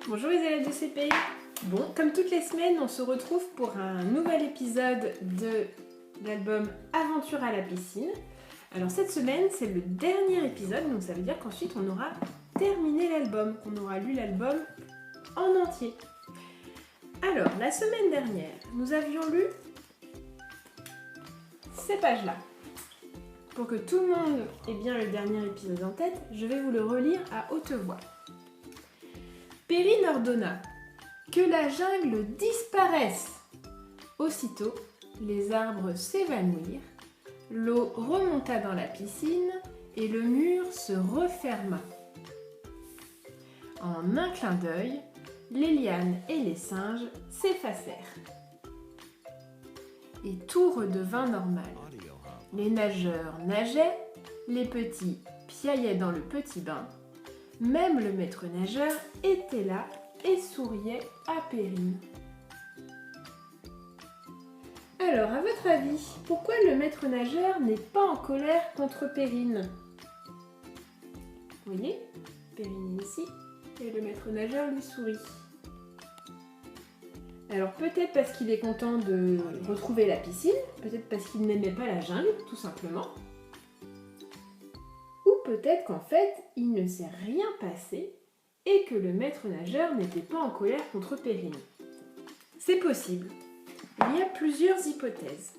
Bonjour les élèves de CP. Bon, comme toutes les semaines, on se retrouve pour un nouvel épisode de l'album Aventure à la piscine. Alors cette semaine, c'est le dernier épisode, donc ça veut dire qu'ensuite on aura terminé l'album, qu'on aura lu l'album en entier. Alors, la semaine dernière, nous avions lu ces pages-là. Pour que tout le monde ait bien le dernier épisode en tête, je vais vous le relire à haute voix. Perrine ordonna que la jungle disparaisse. Aussitôt, les arbres s'évanouirent, l'eau remonta dans la piscine et le mur se referma. En un clin d'œil, les lianes et les singes s'effacèrent. Et tout redevint normal. Les nageurs nageaient, les petits piaillaient dans le petit bain. Même le maître nageur était là et souriait à Perrine. Alors, à votre avis, pourquoi le maître nageur n'est pas en colère contre Perrine? Vous voyez, Perrine est ici et le maître nageur lui sourit. Alors peut-être parce qu'il est content de retrouver la piscine, peut-être parce qu'il n'aimait pas la jungle, tout simplement. Ou peut-être qu'en fait, il ne s'est rien passé et que le maître nageur n'était pas en colère contre Perrine. C'est possible. Il y a plusieurs hypothèses.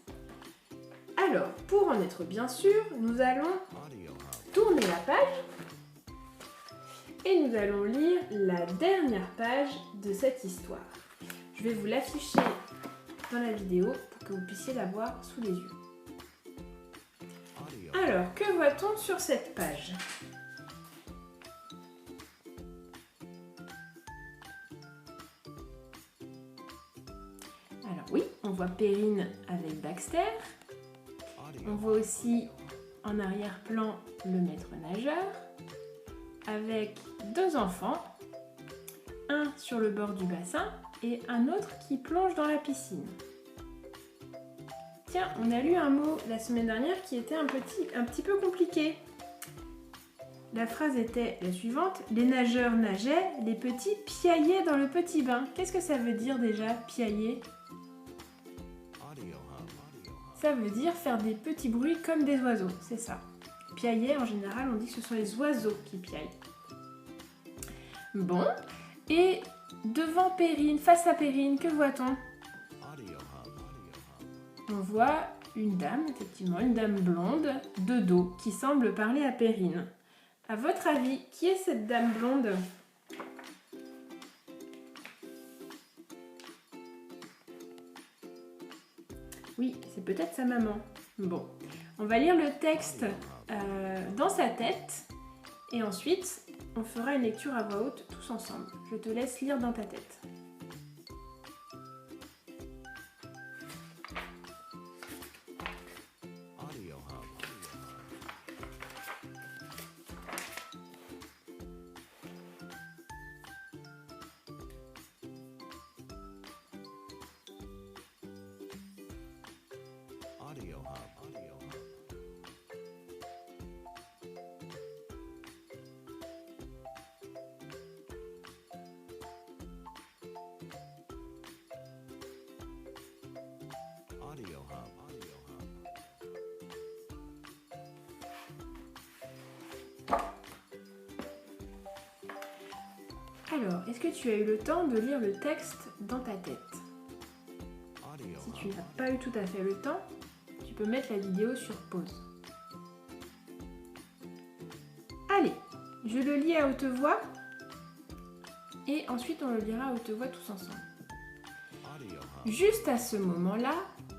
Alors, pour en être bien sûr, nous allons tourner la page et nous allons lire la dernière page de cette histoire. Je vais vous l'afficher dans la vidéo pour que vous puissiez la voir sous les yeux. Alors, que voit-on sur cette page? Alors oui, on voit Perrine avec Baxter. On voit aussi en arrière-plan le maître nageur avec deux enfants, un sur le bord du bassin et un autre qui plonge dans la piscine. Tiens, on a lu un mot la semaine dernière qui était un petit peu compliqué. La phrase était la suivante: les nageurs nageaient, les petits piaillaient dans le petit bain. Qu'est-ce que ça veut dire déjà, piailler? Ça veut dire faire des petits bruits comme des oiseaux, c'est ça. Piailler, en général, on dit que ce sont les oiseaux qui piaillent. Bon, et devant Perrine, face à Perrine, que voit-on? On voit une dame, effectivement, une dame blonde, de dos, qui semble parler à Perrine. À votre avis, qui est cette dame blonde? Oui, c'est peut-être sa maman. Bon, on va lire le texte dans sa tête et ensuite on fera une lecture à voix haute tous ensemble. Je te laisse lire dans ta tête. Alors, est-ce que tu as eu le temps de lire le texte dans ta tête? Si tu n'as pas eu tout à fait le temps, tu peux mettre la vidéo sur pause. Allez, je le lis à haute voix et ensuite on le lira à haute voix tous ensemble. Juste à ce moment-là,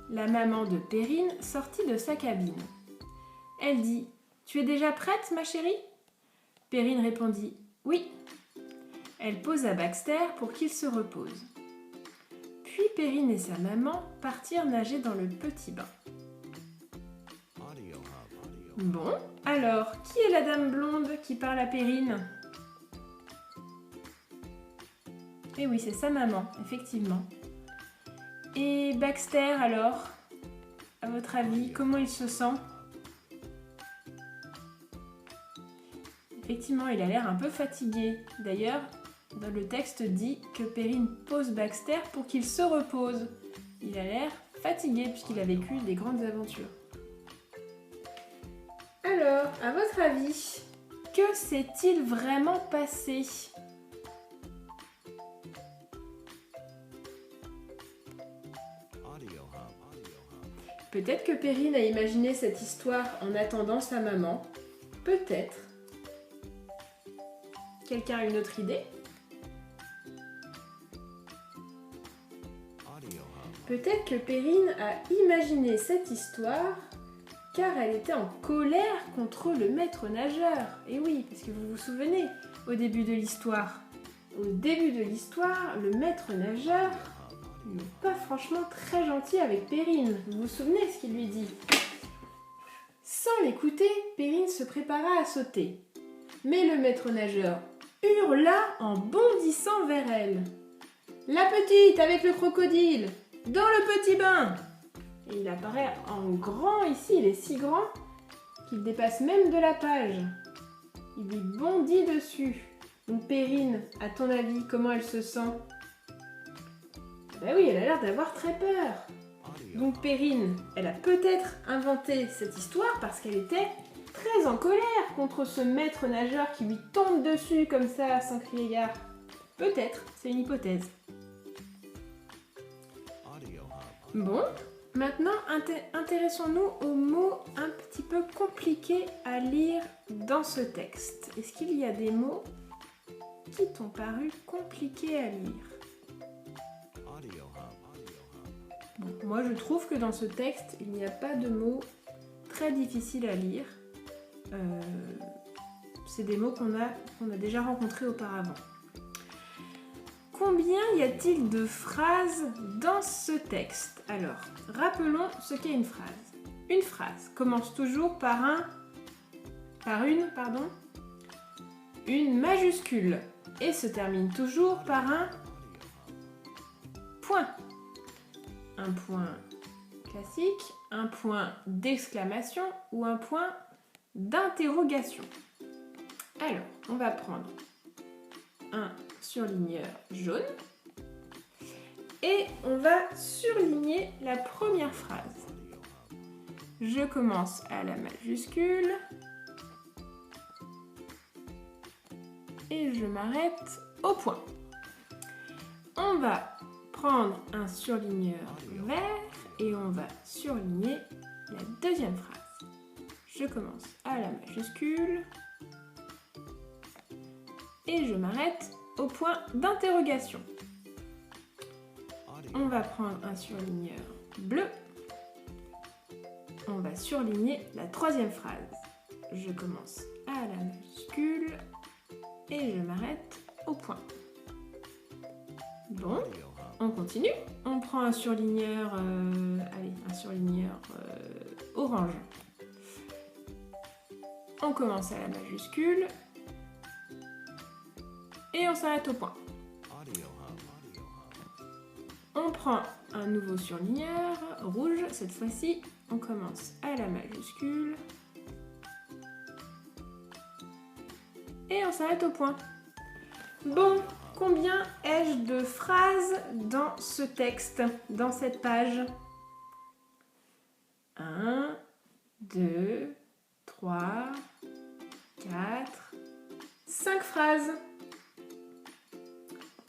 la maman de Perrine sortit de sa cabine. Elle dit: tu es déjà prête, ma chérie? Perrine répondit: oui. Elle posa Baxter pour qu'il se repose. Puis Perrine et sa maman partirent nager dans le petit bain. Bon, alors, qui est la dame blonde qui parle à Perrine? Eh oui, c'est sa maman, effectivement. Et Baxter, alors, à votre avis, comment il se sent? Effectivement, il a l'air un peu fatigué. D'ailleurs, le texte dit que Perrine pose Baxter pour qu'il se repose. Il a l'air fatigué puisqu'il a vécu des grandes aventures. Alors, à votre avis, que s'est-il vraiment passé ? Peut-être que Perrine a imaginé cette histoire en attendant sa maman. Peut-être. Quelqu'un a une autre idée ? Peut-être que Perrine a imaginé cette histoire car elle était en colère contre le maître nageur. Et oui, parce que vous vous souvenez, au début de l'histoire. Au début de l'histoire, le maître nageur n'est pas franchement très gentil avec Perrine. Vous vous souvenez ce qu'il lui dit ? Sans l'écouter, Perrine se prépara à sauter. Mais le maître nageur hurla en bondissant vers elle. « La petite avec le crocodile, dans le petit bain !» Et il apparaît en grand ici, il est si grand qu'il dépasse même de la page. Il lui bondit dessus. Donc Perrine, à ton avis, comment elle se sent ? Ben oui, elle a l'air d'avoir très peur. Donc Perrine, elle a peut-être inventé cette histoire parce qu'elle était très en colère contre ce maître nageur qui lui tombe dessus comme ça sans crier gare. Peut-être, c'est une hypothèse. Bon, maintenant intéressons-nous aux mots un petit peu compliqués à lire dans ce texte. Est-ce qu'il y a des mots qui t'ont paru compliqués à lire ? Bon, moi je trouve que dans ce texte, il n'y a pas de mots très difficiles à lire. C'est des mots qu'on a déjà rencontrés auparavant. Combien y a-t-il de phrases dans ce texte ? Alors, rappelons ce qu'est une phrase. Une phrase commence toujours par une majuscule et se termine toujours par un point. Un point classique, un point d'exclamation ou un point d'interrogation. Alors, on va prendre un surligneur jaune et on va surligner la première phrase. Je commence à la majuscule et je m'arrête au point. On va prendre un surligneur vert et on va surligner la deuxième phrase. Je commence à la majuscule et je m'arrête au point d'interrogation. On va prendre un surligneur bleu. On va surligner la troisième phrase. Je commence à la majuscule et je m'arrête au point. Bon, on continue. On prend un surligneur, orange. On commence à la majuscule et on s'arrête au point. On prend un nouveau surligneur rouge. Cette fois-ci, on commence à la majuscule et on s'arrête au point. Bon, combien ai-je de phrases dans ce texte, dans cette page ? 1, 2, 3, 4, 5 phrases.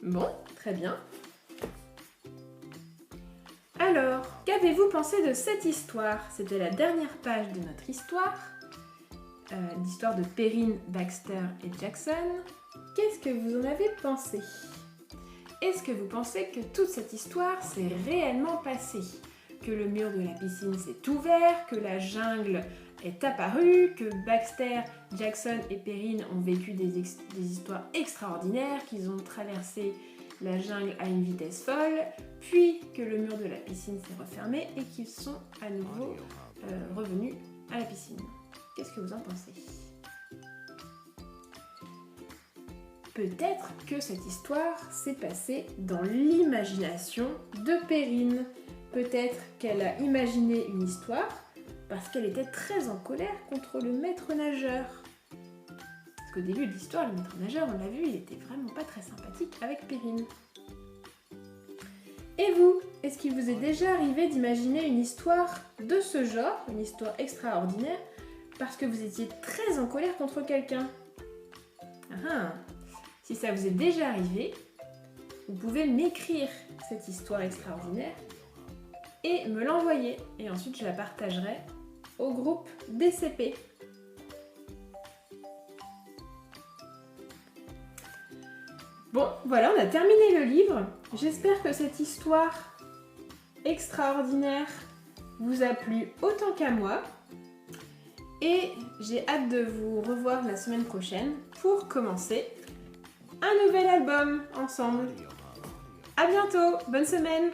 Bon, très bien. Alors, qu'avez-vous pensé de cette histoire ? C'était la dernière page de notre histoire, l'histoire de Perrine, Baxter et Jackson. Qu'est-ce que vous en avez pensé ? Est-ce que vous pensez que toute cette histoire s'est réellement passée ? Que le mur de la piscine s'est ouvert, que la jungle est apparue, que Baxter, Jackson et Perrine ont vécu des histoires extraordinaires, qu'ils ont traversé la jungle à une vitesse folle, puis que le mur de la piscine s'est refermé et qu'ils sont à nouveau revenus à la piscine. Qu'est-ce que vous en pensez ? Peut-être que cette histoire s'est passée dans l'imagination de Perrine. Peut-être qu'elle a imaginé une histoire parce qu'elle était très en colère contre le maître nageur. Parce qu'au début de l'histoire, le maître nageur, on l'a vu, il était vraiment pas très sympathique avec Perrine. Et vous, est-ce qu'il vous est déjà arrivé d'imaginer une histoire de ce genre, une histoire extraordinaire, parce que vous étiez très en colère contre quelqu'un? Si ça vous est déjà arrivé, vous pouvez m'écrire cette histoire extraordinaire et me l'envoyer. Et ensuite, je la partagerai au groupe DCP. Bon, voilà, on a terminé le livre. J'espère que cette histoire extraordinaire vous a plu autant qu'à moi. Et j'ai hâte de vous revoir la semaine prochaine pour commencer un nouvel album ensemble. À bientôt, bonne semaine!